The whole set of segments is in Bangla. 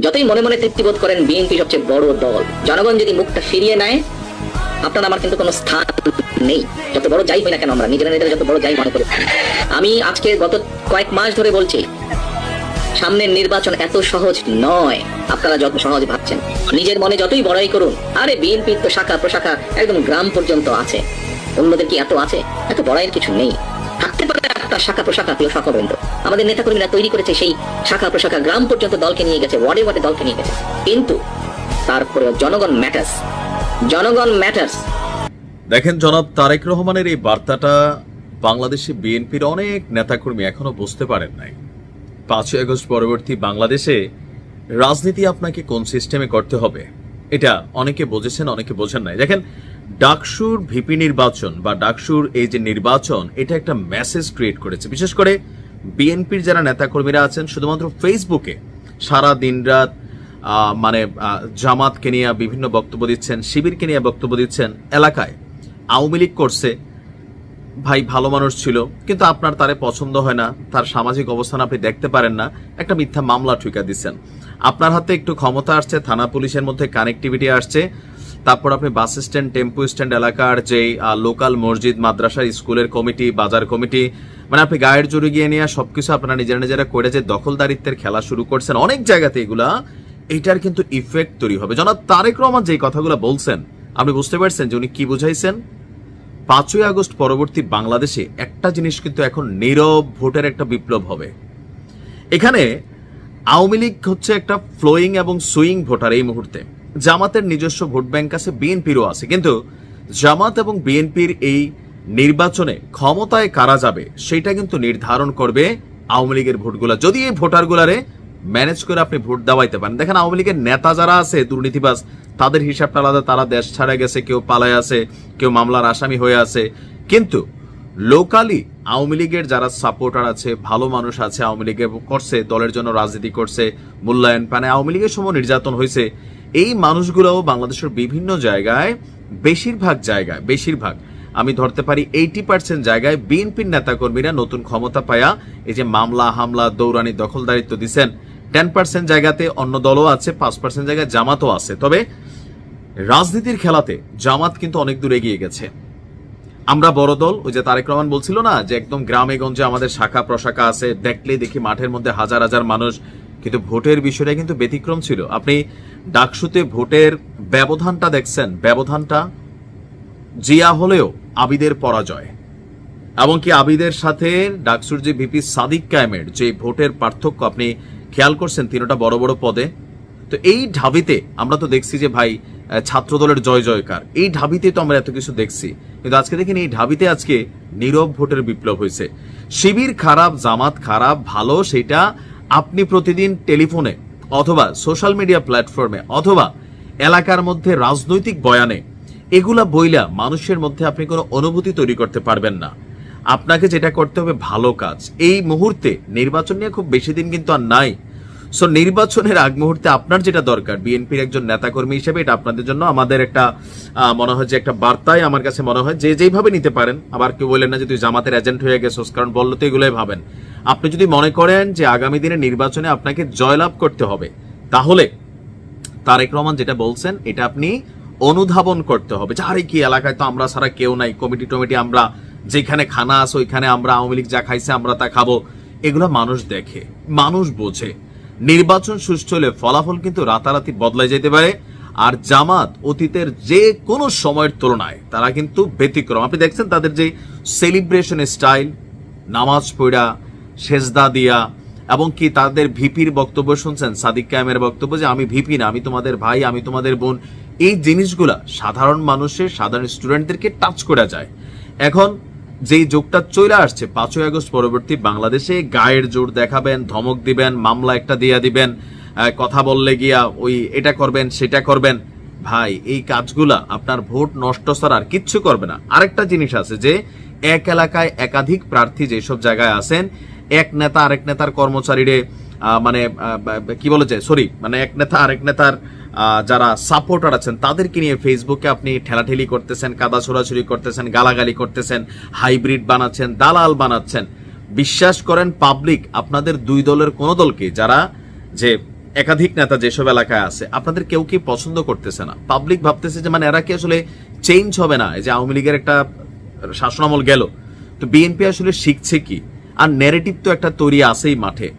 যতই মনে মনে তৃপ্তি বোধ করেন বিএনপি সবচেয়ে বড় দল, জনগণ যদি মুখটা ফিরিয়ে নেয় আপনার আমার কিন্তু কোনো স্থান নেই। যত বড় যাই হই না কেন, আমরা নিজেরা নিজেরা যত বড় যাই মনে করি। আমি আজকে গত কয়েক মাস ধরে বলছি সামনের নির্বাচন এত সহজ নয় আপনারা যত সহজ ভাবছেন। নিজের মনে যতই বড়াই করুন, আরে বিএনপির তো শাখা প্রশাখা একদম গ্রাম পর্যন্ত আছে, অন্যদের কি এত আছে? এত বড়াইয়ের কিছু নেই। থাকতে পারে একটা শাখা প্রশাখা, প্রিয় শাখাবৃন্দ, আমাদের নেতাকর্মীরা তৈরি করেছে সেই শাখা প্রশাখা, গ্রাম পর্যন্ত দলকে নিয়ে গেছে, ওয়ার্ডে ওয়ার্ডে দলকে নিয়ে গেছে, কিন্তু তারপরে জনগণ ম্যাটার্স, জনগণ ম্যাটার্স। দেখেন, জনাব তারেক রহমানের এই বার্তাটা বাংলাদেশে বিএনপির অনেক নেতাকর্মী এখনো বুঝতে পারেন নাই। 5ই আগস্ট পরবর্তী বাংলাদেশে রাজনীতি আপনাকে কোন সিস্টেমে করতে হবে এটা অনেকে বুঝেছেন, অনেকে বোঝেন নাই। দেখেন, ডাকসুর ভিপি নির্বাচন বা ডাকসুর এই যে নির্বাচন, এটা একটা মেসেজ ক্রিয়েট করেছে। বিশেষ করে বিএনপির যারা নেতাকর্মীরা আছেন শুধুমাত্র ফেসবুকে সারা দিন রাত জামাতকে নিয়ে বিভিন্ন বক্তব্য দিচ্ছেন, শিবিরকে নিয়ে বক্তব্য দিচ্ছেন। এলাকায় আওয়ামী লীগ করছে, ভাই ভালো মানুষ ছিল, কিন্তু আপনার তারে পছন্দ হয় না, তার সামাজিক অবস্থান আপনি দেখতে পারেন না, একটা মিথ্যা মামলা ঠুকা দিচ্ছেন। আপনার হাতে একটু ক্ষমতা আসছে, থানা পুলিশের মধ্যে কানেক্টিভিটি আসছে, তারপর আপনি বাস স্ট্যান্ড, টেম্পো স্ট্যান্ড এলাকার যে লোকাল মসজিদ, মাদ্রাসা, স্কুলের কমিটি, বাজার কমিটি, আপনি গায়ের জোরে গিয়ে নিয়ে সবকিছু আপনারা নিজেরা করে যে দখলদারিত্বের খেলা শুরু করছেন অনেক জায়গাতে, এগুলা এটার কিন্তু ইফেক্ট তৈরি হবে। জনাব তারেক রহমান যে কথাগুলো বলছেন, আপনি বুঝতে পারছেন যে উনি কি বুঝাইছেন? 5ই আগস্ট পরবর্তী বাংলাদেশে একটা জিনিস কিন্তু এখন নীরব ভোটের একটা বিপ্লব হবে। এখানে আওয়ামী লীগ হচ্ছে একটা ফ্লোয়িং এবং সুইং ভোটার এই মুহূর্তে। জামাতের নিজস্ব ভোট ব্যাংক আছে, বিএনপিরও আছে, কিন্তু জামাত এবং বিএনপির এই নির্বাচনে ক্ষমতায় কারা যাবে সেটা কিন্তু নির্ধারণ করবে আওয়ামী লীগের ভোটগুলা। যদি এই ভোটারগুলারে ম্যানেজ করে আপনি ভোট দেওয়াইতে পারেন। দেখেন, আওয়ামী লীগের নেতা যারা আছে দুর্নীতিবাজ, তাদের হিসাবটা আলাদা, তারা দেশ ছাড়া গেছে, কেউ পালায় আছে, কেউ মামলার আসামি হয়ে আছে, কিন্তু লোকালি আওয়ামী লীগের যারা সাপোর্টার আছে, ভালো মানুষ আছে, আওয়ামী লীগের করছে, দলের জন্য রাজনীতি করছে, মূল্যায়ন পানে, আওয়ামী লীগের সময় নির্যাতন হয়েছে, এই মানুষগুলোও বাংলাদেশের বিভিন্ন জায়গায়, বেশিরভাগ আমি ধরতে পারি 80% জায়গায় বিএনপির নেতাকর্মীরা নতুন ক্ষমতা পায়া এই যে মামলা হামলা দৌড়ানি দখলদারিত্ব দিচ্ছেন। 10% জায়গাতে অন্য দলও আছে, 5% জায়গায় জামাতও আছে। তবে রাজনীতির খেলাতে জামাত কিন্তু অনেক দূর এগিয়ে গেছে। আমরা বড় দল, ওই যে তারেক রহমান বলছিল না যে একদম গ্রামে গঞ্জে আমাদের শাখা প্রশাখা আছে, দেখলেই দেখি মাঠের মধ্যে হাজার হাজার মানুষ, কিন্তু ভোটের বিষয়টা কিন্তু ব্যতিক্রম ছিল। আপনি ডাকসুতে ভোটের ব্যবধানটা দেখছেন, ব্যবধানটা জিয়া হলেও আবিদের পরাজয়, এমনকি আবিদের সাথে ডাকসুর যে ভিপি সাদিক কায়েমের যে ভোটের পার্থক্য আপনি খেয়াল করছেন, তিনটা বড় বড় পদে। তো এই ঢাবিতে আমরা তো দেখছি যে ভাই ছাত্র দলের জয় জয়কার, এই ঢাবিতে তো আমরা এত কিছু দেখছি, কিন্তু আজকে দেখেন এই ঢাবিতে আজকে নীরব ভোটের বিপ্লব হয়েছে। শিবির খারাপ, জামাত খারাপ, ভালো, সেটা আপনি প্রতিদিন টেলিফোনে অথবা সোশ্যাল মিডিয়া প্ল্যাটফর্মে অথবা এলাকার মধ্যে রাজনৈতিক বয়ানে এগুলা বইলা মানুষের মধ্যে আপনি কোনো অনুভূতি তৈরি করতে পারবেন না। আপনাকে যেটা করতে হবে ভালো কাজ। এই মুহূর্তে নির্বাচন নিয়ে খুব বেশি দিন কিন্তু আর নাই। সো নির্বাচনের আগ মুহূর্তে আপনার যেটা দরকার, বিএনপির একজন নেতাকর্মী হিসেবে এটা আপনাদের জন্য আমাদের একটা মনে হয় যে একটা বার্তায় আমার কাছে মনে হয় যে যেইভাবে নিতে পারেন। আবার কেউ বললেন না যে তুই জামাতের এজেন্ট হয়ে গেছোস, কারণ বললো তো এগুলোই ভাবেন। আপনি যদি মনে করেন যে আগামী দিনে নির্বাচনে আপনাকে জয়লাভ করতে হবে, তাহলে তারেক রহমান যেটা বলছেন এটা আপনি অনুধাবন করতে হবে যে আরে কি এলাকায় তো আমরা ছাড়া কেউ নাই, কমিটি টমিটি আমরা যেখানে খানা আছে ওইখানে আমরা আওয়ামী লীগ যা খাইছে আমরা তা খাবো। এগুলো মানুষ দেখে, মানুষ বোঝে। নির্বাচন সুষ্ঠু হলে ফলাফল কিন্তু রাতারাতি বদলাই যেতে পারে। আর জামাত অতীতের যে কোনো সময়ের তুলনায় তারা কিন্তু ব্যতিক্রম। আপনি দেখছেন তাদের যে সেলিব্রেশন স্টাইল, নামাজ পড়া, সেজদা দিয়া, এবং কি তাদের ভিপির বক্তব্য শুনছেন, সাদিক কায়েমের বক্তব্য যে আমি ভিপি না, আমি তোমাদের ভাই, আমি তোমাদের বোন। এই জিনিসগুলা সাধারণ মানুষের, সাধারণ স্টুডেন্টদেরকে টাচ করা যায়। এখন যেই যোগটা চলে আসছে 5ই আগস্ট পরবর্তী বাংলাদেশে, গায়ের জোর দেখাবেন, ধমক দিবেন, মামলা একটা দিয়া দিবেন, কথা বললে গিয়া ওই এটা করবেন সেটা করবেন, ভাই এই কাজগুলা আপনার ভোট নষ্ট ছাড়া আর কিচ্ছু করবে না। আরেকটা জিনিস আছে যে এক এলাকায় একাধিক প্রার্থী যেসব জায়গায় আছেন, এক নেতা আরেক নেতার কর্মচারীরে এক নেতা আরেক নেতার যারা সাপোর্টার আছেন তাদেরকে নিয়ে ফেসবুকে আপনি ঠেলাঠেলি করতেছেন, কাদা ছোড়াছুড়ি করতেছেন, গালাগালি করতেছেন, হাইব্রিড বানাচ্ছেন, দালাল বানাচ্ছেন। বিশ্বাস করেন পাবলিক আপনাদের দুই দলের কোন দলকে, যারা যে একাধিক নেতা যেসব এলাকায় আছে আপনাদের কেউ কি পছন্দ করতেছে না, পাবলিক ভাবতেছে যে মানে এরা কি আসলে চেঞ্জ হবে না, এই যে আওয়ামী লীগের একটা শাসনামল গেল, তো বিএনপি আসলে শিখছে কি? আর ন্যারেটিভ তো একটা তৈরি আছেই মাঠে।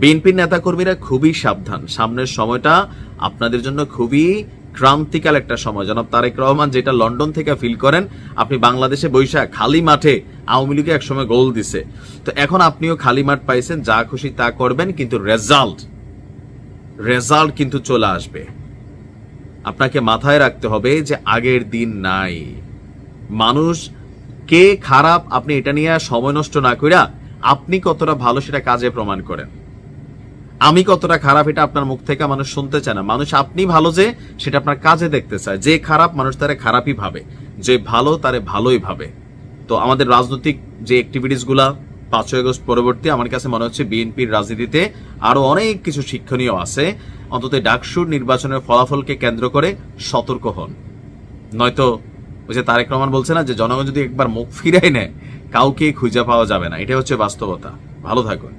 বিএনপির নেতাকর্মীরা খুবই সাবধান, সামনের সময়টা আপনাদের জন্য খুবই ক্রান্তিকাল একটা সময়। জনাব তারেক রহমান যেটা লন্ডন থেকে ফিল করেন, আপনি বাংলাদেশে বৈশাখ খালি মাঠে আওয়ামী লীগে একসময় গোল দিছে, তো এখন আপনিও খালি মাঠ পাইছেন, যা খুশি তা করবেন, কিন্তু রেজাল্ট কিন্তু চলে আসবে। আপনাকে মাথায় রাখতে হবে যে আগের দিন নাই। মানুষ কে খারাপ আপনি এটা নিয়ে সময় নষ্ট না কইরা আপনি কতটা ভালো সেটা কাজে প্রমাণ করেন। আমি কতটা খারাপ এটা আপনার মুখ থেকে মানুষ শুনতে চায় না, মানুষ আপনি ভালো যে সেটা আপনার কাজে দেখতে চায়। যে খারাপ মানুষ তারে খারাপই ভাবে, যে ভালো তারে ভালোই ভাবে। তো আমাদের রাজনৈতিক যে অ্যাক্টিভিটিস গুলা 5ই আগস্ট পরবর্তী, আমার কাছে মনে হচ্ছে বিএনপির রাজনীতিতে আরো অনেক কিছু শিক্ষণীয় আছে। অন্তত ডাকসুর নির্বাচনের ফলাফলকে কেন্দ্র করে সতর্ক হন, নয়তো ওই যে তারেক রহমান বলছে না যে জনগণ যদি একবার মুখ ফিরাই নেয় কাউকে খুঁজে পাওয়া যাবে না। এটা হচ্ছে বাস্তবতা। ভালো থাকুন।